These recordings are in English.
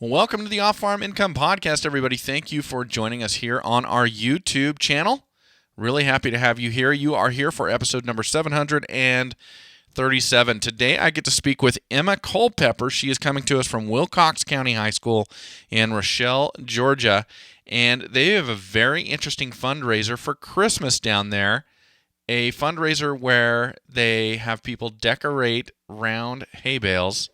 Well, welcome to the Off-Farm Income Podcast, everybody. Thank you for joining us here on our YouTube channel. Really happy to have you here. You are here for episode number 737. Today, I get to speak with Emma Culpepper. She is coming to us from Wilcox County High School in Rochelle, Georgia, and they have a very interesting fundraiser for Christmas down there. A fundraiser where they have people decorate round hay bales.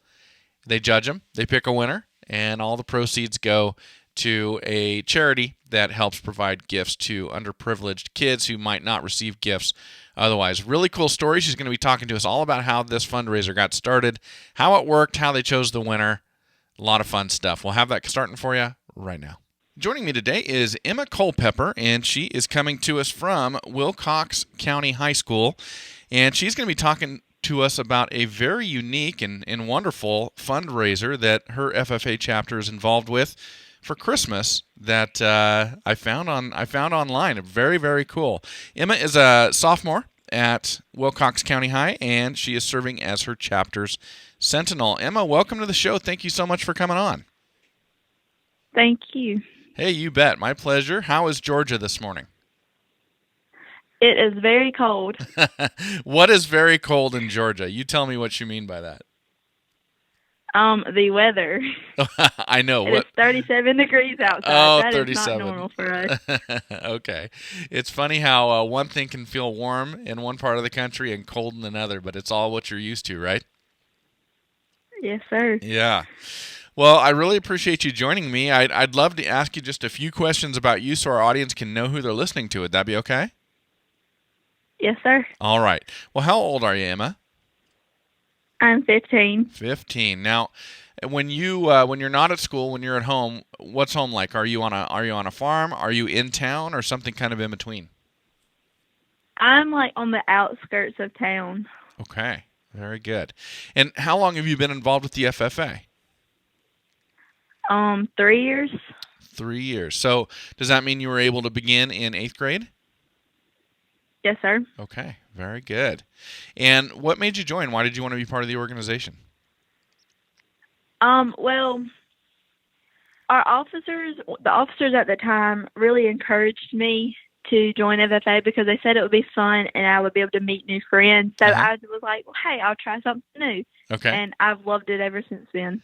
They judge them, they pick a winner, and all the proceeds go to a charity that helps provide gifts to underprivileged kids who might not receive gifts otherwise. Really cool story. She's going to be talking to us all about how this fundraiser got started, how it worked, how they chose the winner. A lot of fun stuff. We'll have that starting for you right now. Joining me today is Emma Culpepper, and she is coming to us from Wilcox County High School, and she's going to be talking to us about a very unique and wonderful fundraiser that her FFA chapter is involved with for Christmas that I found online. Very, very cool. Emma is a sophomore at Wilcox County High, and she is serving as her chapter's sentinel. Emma, welcome to the show. Thank you so much for coming on. Thank you. Hey, you bet. My pleasure. How is Georgia this morning? It is very cold. What is very cold in Georgia? You tell me what you mean by that. The weather. I know. It's 37 degrees outside. Oh, that 37. Is not normal for us. Okay. It's funny how one thing can feel warm in one part of the country and cold in another, but it's all what you're used to, right? Yes, sir. Yeah. Well, I really appreciate you joining me. I'd love to ask you just a few questions about you so our audience can know who they're listening to. Would that be okay? Yes, sir. All right. Well, how old are you, Emma? I'm 15. 15. Now, when you're not at school, when you're at home, what's home like? Are you on a farm? Are you in town, or something kind of in between? I'm like on the outskirts of town. Okay. Very good. And how long have you been involved with the FFA? 3 years. 3 years. So does that mean you were able to begin in 8th grade? Yes, sir. Okay, very good. And what made you join? Why did you want to be part of the organization? Well, the officers at the time really encouraged me to join FFA because they said it would be fun and I would be able to meet new friends. So I was like, well, hey, I'll try something new. Okay. And I've loved it ever since then.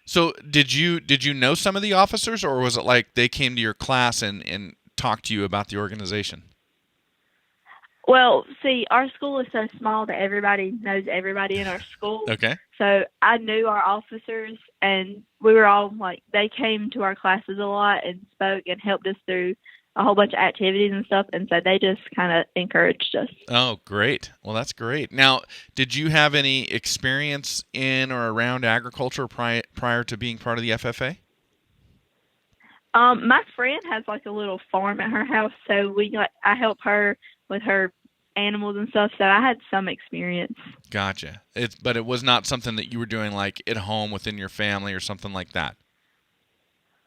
So did you know some of the officers, or was it like they came to your class and talked to you about the organization? Well, see, our school is so small that everybody knows everybody in our school. Okay. So I knew our officers, and we were all like, they came to our classes a lot and spoke and helped us through a whole bunch of activities and stuff, and so they just kind of encouraged us. Oh, great. Well, that's great. Now, did you have any experience in or around agriculture prior to being part of the FFA? My friend has like a little farm at her house, so I help her with her animals and stuff, so I had some experience. Gotcha. But it was not something that you were doing like at home within your family or something like that?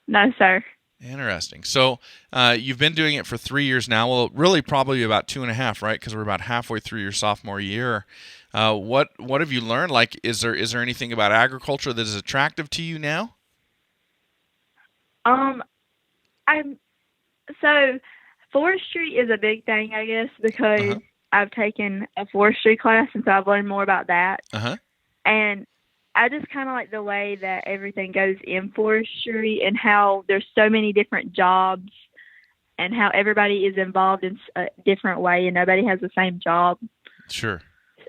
No, sir. Interesting. So you've been doing it for 3 years now. Well, really probably about 2.5, right? Because we're about halfway through your sophomore year. What have you learned? Like, is there anything about agriculture that is attractive to you now? So forestry is a big thing, I guess, because I've taken a forestry class, and so I've learned more about that. And I just kind of like the way that everything goes in forestry and how there's so many different jobs and how everybody is involved in a different way and nobody has the same job. Sure.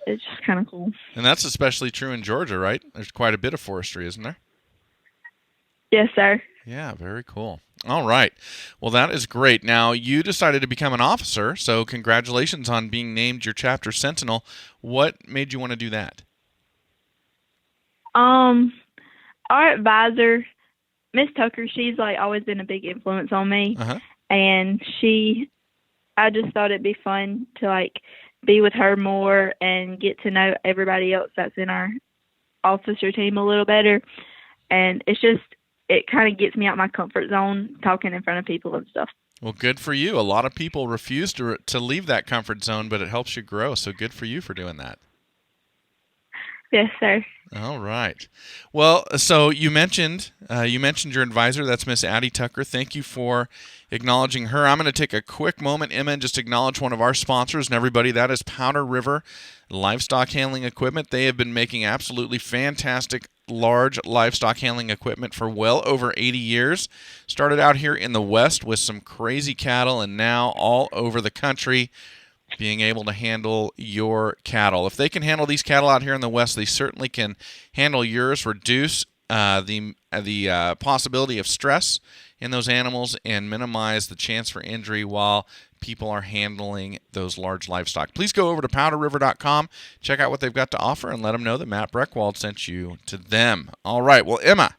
It's just kind of cool. And that's especially true in Georgia, right? There's quite a bit of forestry, isn't there? Yes, sir. Yeah, very cool. All right. Well, that is great. Now, you decided to become an officer, so congratulations on being named your chapter sentinel. What made you want to do that? Our advisor, Miss Tucker, she's like always been a big influence on me. And I just thought it'd be fun to like be with her more and get to know everybody else that's in our officer team a little better. And it kind of gets me out my comfort zone talking in front of people and stuff. Well, good for you. A lot of people refuse to leave that comfort zone, but it helps you grow. So good for you for doing that. Yes, sir. All right. Well, so you mentioned your advisor. That's Miss Addie Tucker. Thank you for acknowledging her. I'm going to take a quick moment, Emma, and just acknowledge one of our sponsors and everybody. That is Powder River Livestock Handling Equipment. They have been making absolutely fantastic large livestock handling equipment for well over 80 years. Started out here in the West with some crazy cattle, and now all over the country, being able to handle your cattle. If they can handle these cattle out here in the West, they certainly can handle yours, reduce the possibility of stress in those animals, and minimize the chance for injury while people are handling those large livestock. Please go over to powderriver.com, check out what they've got to offer, and let them know that Matt Breckwald sent you to them. All right, well, Emma,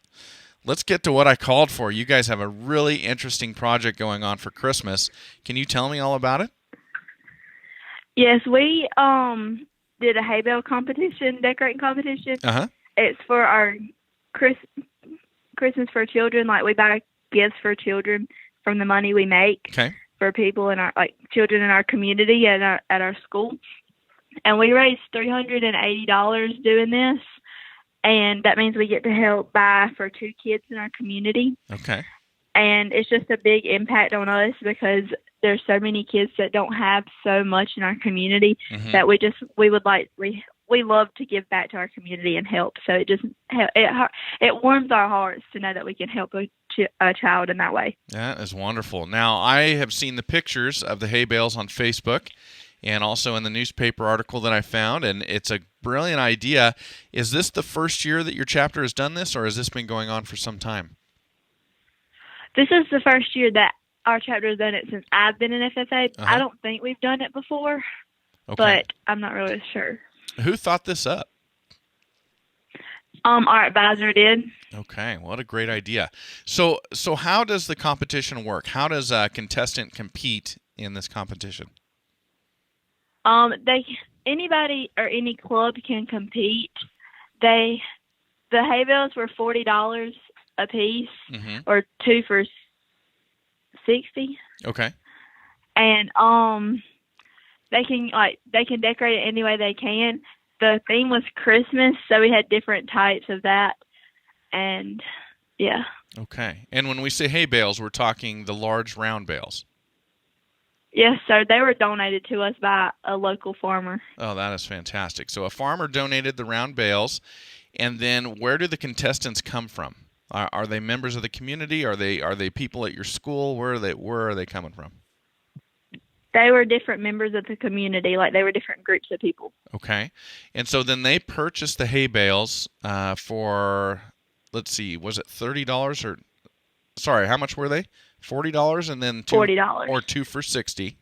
let's get to what I called for. You guys have a really interesting project going on for Christmas. Can you tell me all about it? Yes, we did a hay bale competition, decorating competition. Uh-huh. It's for our Christmas for children. Like, we buy gifts for children from the money we make. Okay. For people in our children in our community at our school, and we raised $380 doing this, and that means we get to help buy for 2 kids in our community. Okay. And it's just a big impact on us because there's so many kids that don't have so much in our community that we love to give back to our community and help. So it warms our hearts to know that we can help a child in that way. That is wonderful. Now, I have seen the pictures of the hay bales on Facebook and also in the newspaper article that I found, and it's a brilliant idea. Is this the first year that your chapter has done this, or has this been going on for some time? This is the first year that our chapter has done it since I've been in FFA. I don't think we've done it before, but I'm not really sure. Who thought this up? Our advisor did. Okay, what a great idea. So how does the competition work? How does a contestant compete in this competition? Anybody or any club can compete. The hay bales were $40 a piece, or 2 for $60. Okay. And they can decorate it any way they can. The theme was Christmas, so we had different types of that. And yeah. Okay. And when we say hay bales, we're talking the large round bales. Yes, sir. They were donated to us by a local farmer. Oh, that is fantastic. So a farmer donated the round bales, and then where do the contestants come from? Are they members of the community? Are they people at your school? Where are they coming from? They were different members of the community, like they were different groups of people. Okay. And so then they purchased the hay bales for, let's see, was it $30 or, sorry, how much were they? $40 and then $40. Or 2 for $60.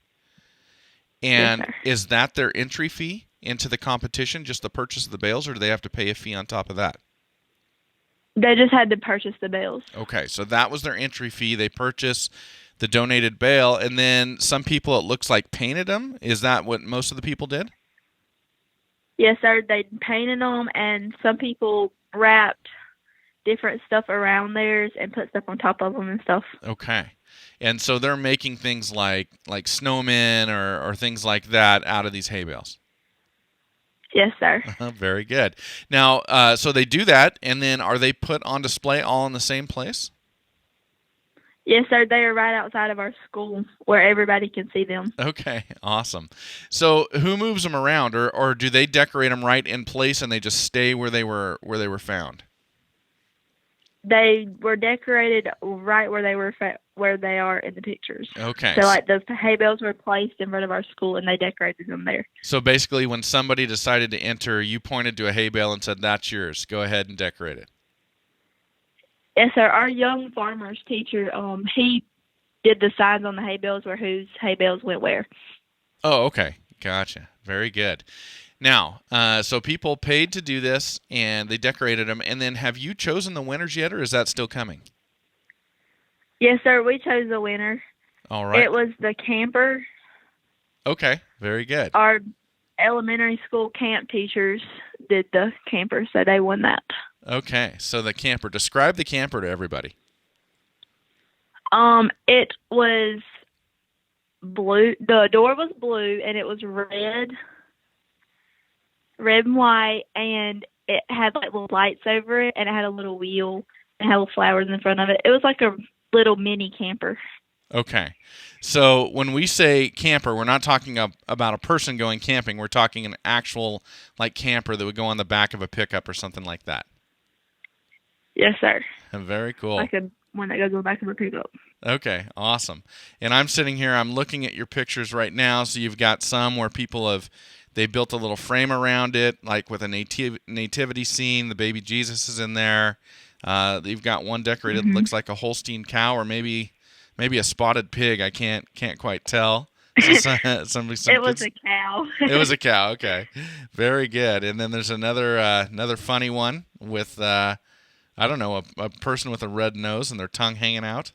And yes, is that their entry fee into the competition, just the purchase of the bales, or do they have to pay a fee on top of that? They just had to purchase the bales. Okay, so that was their entry fee. They purchased the donated bale, and then some people, it looks like, painted them. Is that what most of the people did? Yes, sir. They painted them, and some people wrapped different stuff around theirs and put stuff on top of them and stuff. Okay. And so they're making things like snowmen or things like that out of these hay bales. Yes, sir. Very good. Now, so they do that, and then are they put on display all in the same place? Yes, sir. They are right outside of our school where everybody can see them. Okay, awesome. So who moves them around, or do they decorate them right in place and they just stay where they were found? They were decorated right where they are in the pictures. Okay. So like the hay bales were placed in front of our school and they decorated them there. So basically when somebody decided to enter, you pointed to a hay bale and said, "That's yours. Go ahead and decorate it." Yes, sir. Our young farmers teacher, he did the signs on the hay bales where whose hay bales went where. Oh, okay. Gotcha. Very good. Now, so people paid to do this, and they decorated them. And then have you chosen the winners yet, or is that still coming? Yes, sir. We chose the winner. All right. It was the camper. Okay. Very good. Our elementary school camp teachers did the camper, so they won that. Okay. So the camper. Describe the camper to everybody. It was blue. The door was blue, and it was red and white, and it had like little lights over it, and it had a little wheel and had little flowers in front of it. It was like a little mini camper. Okay. So when we say camper, we're not talking about a person going camping. We're talking an actual like camper that would go on the back of a pickup or something like that. Yes, sir. Very cool. Like one that goes on the back of a pickup. Okay, awesome. And I'm sitting here, I'm looking at your pictures right now. So you've got some where they built a little frame around it, like with a nativity scene. The baby Jesus is in there. You've got one decorated, looks like a Holstein cow, or maybe a spotted pig. I can't quite tell. So it was a cow. It was a cow. Okay, very good. And then there's another funny one with I don't know, a person with a red nose and their tongue hanging out.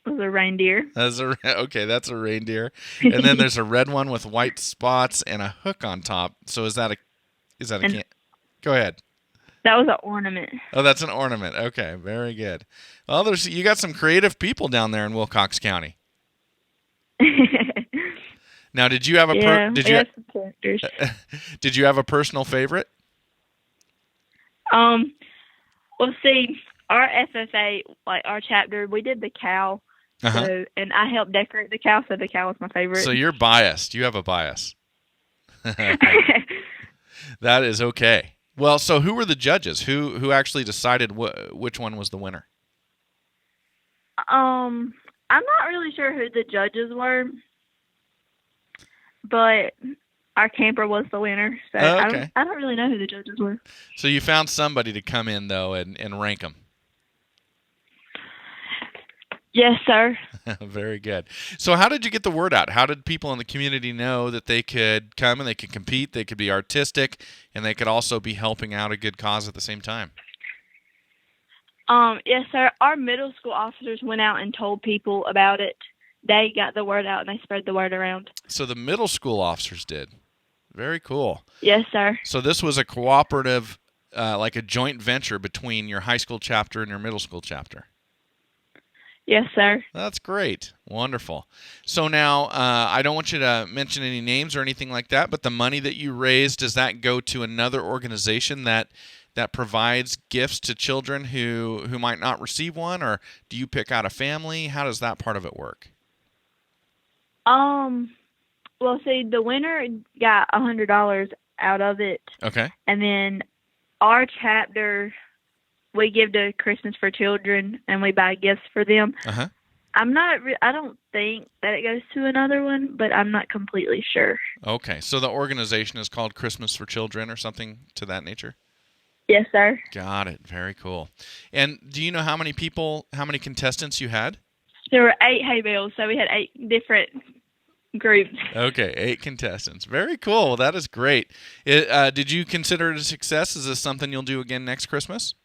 It was a reindeer. Okay, that's a reindeer. And then there's a red one with white spots and a hook on top. So is that a Go ahead. That was an ornament. Oh, that's an ornament. Okay, very good. Well, you got some creative people down there in Wilcox County. Now, did you have a some characters. Did you have a personal favorite? Well, see, our FFA, like our chapter, we did the cow. So, and I helped decorate the cow, so the cow was my favorite. So you're biased. You have a bias. That is okay. Well, so who were the judges? Who actually decided which one was the winner? I'm not really sure who the judges were, but our camper was the winner. So okay. I don't really know who the judges were. So you found somebody to come in though and rank them. Yes, sir. Very good. So how did you get the word out? How did people in the community know that they could come and they could compete, they could be artistic, and they could also be helping out a good cause at the same time? Yes, sir. Our middle school officers went out and told people about it. They got the word out and they spread the word around. So the middle school officers did. Very cool. Yes, sir. So this was a cooperative, like a joint venture between your high school chapter and your middle school chapter. Yes, sir. That's great. Wonderful. So now, I don't want you to mention any names or anything like that, but the money that you raise, does that go to another organization that provides gifts to children who might not receive one, or do you pick out a family? How does that part of it work? Well, see, the winner got $100 out of it. Okay. And then our chapter, we give to Christmas for Children, and we buy gifts for them. Uh-huh. I don't think that it goes to another one, but I'm not completely sure. Okay, so the organization is called Christmas for Children or something to that nature? Yes, sir. Got it. Very cool. And do you know how many contestants you had? There were 8 hay bales, so we had 8 different groups. Okay, 8 contestants. Very cool. Well, that is great. Did you consider it a success? Is this something you'll do again next Christmas?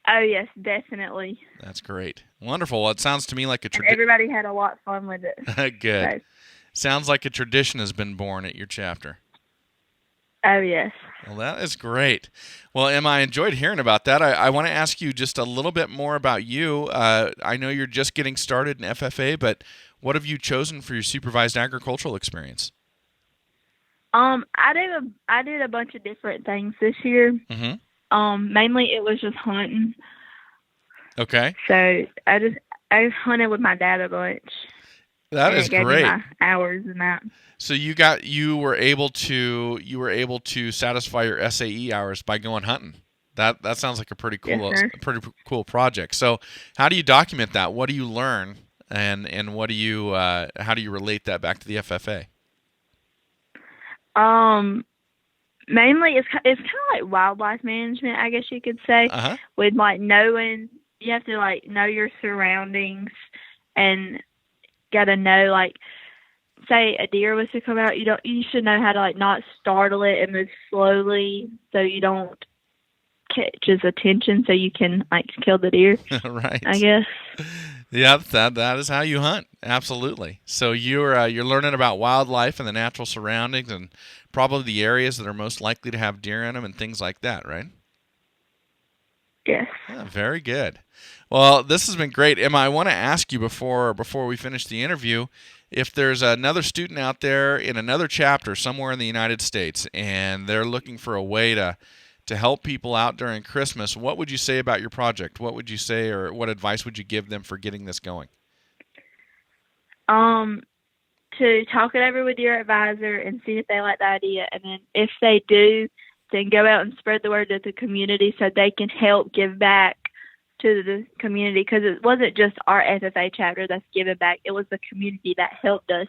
Oh, yes, definitely. That's great. Wonderful. Well, it sounds to me like a tradition. Everybody had a lot of fun with it. Good. So. Sounds like a tradition has been born at your chapter. Oh, yes. Well, that is great. Well, Emma, I enjoyed hearing about that. I want to ask you just a little bit more about you. I know you're just getting started in FFA, but what have you chosen for your supervised agricultural experience? I did a bunch of different things this year. Mm-hmm. Mainly it was just hunting. Okay. So I hunted with my dad a bunch. That is great. Me my hours and that. So you were able to satisfy your SAE hours by going hunting. That sounds like a pretty cool project. So how do you document that? What do you learn, and what do you how do you relate that back to the FFA? Mainly it's kind of like wildlife management, I guess you could say. Uh-huh. With you have to know your surroundings and got to know say a deer was to come out, you should know how to not startle it and move slowly so you don't catch his attention so you can kill the deer. Right. I guess. Yeah, that is how you hunt. Absolutely. So you're learning about wildlife and the natural surroundings and probably the areas that are most likely to have deer in them and things like that, right? Yes. Very good. Well, this has been great. Emma, I want to ask you before we finish the interview, if there's another student out there in another chapter somewhere in the United States and they're looking for a way to help people out during Christmas, what would you say about your project? What would you say, or what advice would you give them for getting this going? To talk it over with your advisor and see if they like the idea, and then if they do, then go out and spread the word to the community so they can help give back to the community, because it wasn't just our FFA chapter that's giving back. It was the community that helped us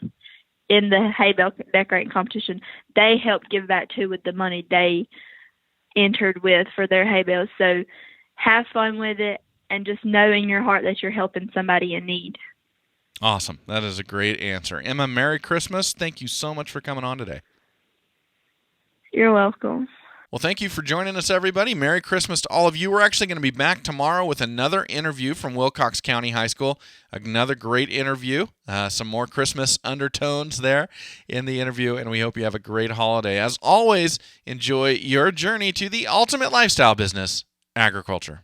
in the hay bale decorating competition. They helped give back too with the money they entered with for their hay bales. So have fun with it and just know in your heart that you're helping somebody in need. Awesome. That is a great answer. Emma, Merry Christmas. Thank you so much for coming on today. You're welcome. Well, thank you for joining us, everybody. Merry Christmas to all of you. We're actually going to be back tomorrow with another interview from Wilcox County High School. Another great interview. Some more Christmas undertones there in the interview, and we hope you have a great holiday. As always, enjoy your journey to the ultimate lifestyle business, agriculture.